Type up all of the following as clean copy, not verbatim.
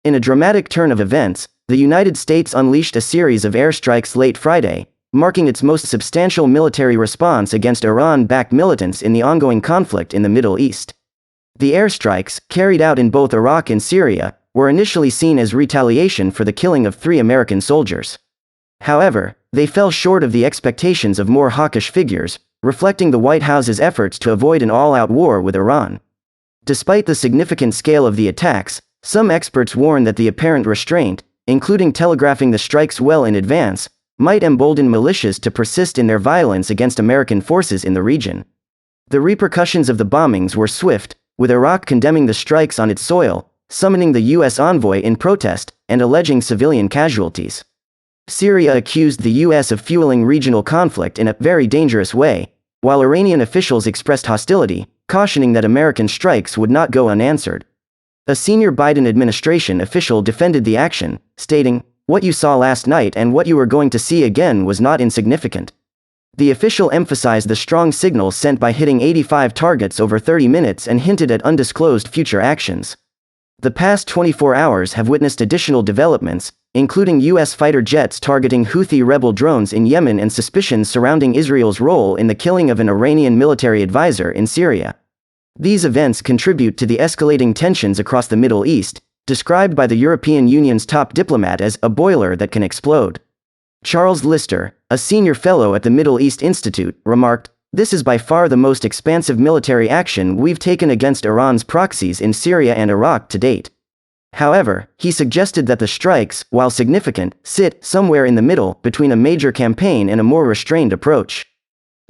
In a dramatic turn of events, the United States unleashed a series of airstrikes late Friday, marking its most substantial military response against Iran-backed militants in the ongoing conflict in the Middle East. The airstrikes, carried out in both Iraq and Syria, were initially seen as retaliation for the killing of 3 American soldiers. However, they fell short of the expectations of more hawkish figures, reflecting the White House's efforts to avoid an all-out war with Iran. Despite the significant scale of the attacks, some experts warn that the apparent restraint, including telegraphing the strikes well in advance, might embolden militias to persist in their violence against American forces in the region. The repercussions of the bombings were swift, with Iraq condemning the strikes on its soil, summoning the U.S. envoy in protest, and alleging civilian casualties. Syria accused the U.S. of fueling regional conflict in a very dangerous way, while Iranian officials expressed hostility, cautioning that American strikes would not go unanswered. A senior Biden administration official defended the action, stating, "What you saw last night and what you are going to see again was not insignificant." The official emphasized the strong signal sent by hitting 85 targets over 30 minutes and hinted at undisclosed future actions. The past 24 hours have witnessed additional developments, including U.S. fighter jets targeting Houthi rebel drones in Yemen and suspicions surrounding Israel's role in the killing of an Iranian military advisor in Syria. These events contribute to the escalating tensions across the Middle East, described by the European Union's top diplomat as a boiler that can explode. Charles Lister, a senior fellow at the Middle East Institute, remarked, "This is by far the most expansive military action we've taken against Iran's proxies in Syria and Iraq to date." However, he suggested that the strikes, while significant, sit somewhere in the middle between a major campaign and a more restrained approach.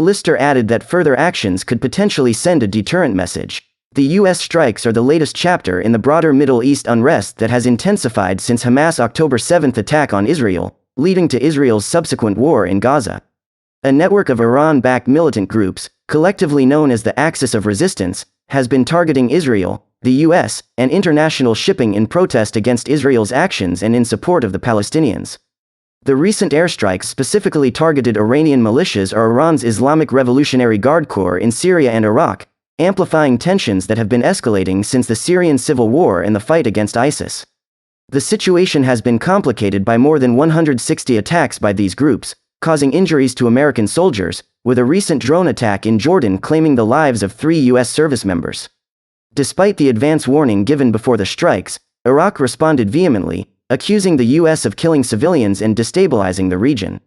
Lister added that further actions could potentially send a deterrent message. The U.S. strikes are the latest chapter in the broader Middle East unrest that has intensified since Hamas' October 7 attack on Israel, leading to Israel's subsequent war in Gaza. A network of Iran-backed militant groups, collectively known as the Axis of Resistance, has been targeting Israel, the U.S., and international shipping in protest against Israel's actions and in support of the Palestinians. The recent airstrikes specifically targeted Iranian militias or Iran's Islamic Revolutionary Guard Corps in Syria and Iraq, amplifying tensions that have been escalating since the Syrian civil war and the fight against ISIS. The situation has been complicated by more than 160 attacks by these groups, causing injuries to American soldiers, with a recent drone attack in Jordan claiming the lives of 3 U.S. service members. Despite the advance warning given before the strikes, Iraq responded vehemently, accusing the U.S. of killing civilians and destabilizing the region.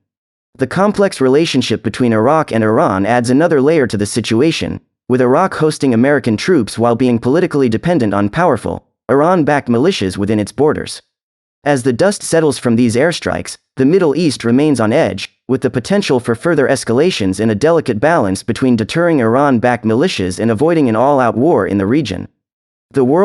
The complex relationship between Iraq and Iran adds another layer to the situation, with Iraq hosting American troops while being politically dependent on powerful, Iran-backed militias within its borders. As the dust settles from these airstrikes, the Middle East remains on edge, with the potential for further escalations in a delicate balance between deterring Iran-backed militias and avoiding an all-out war in the region. The world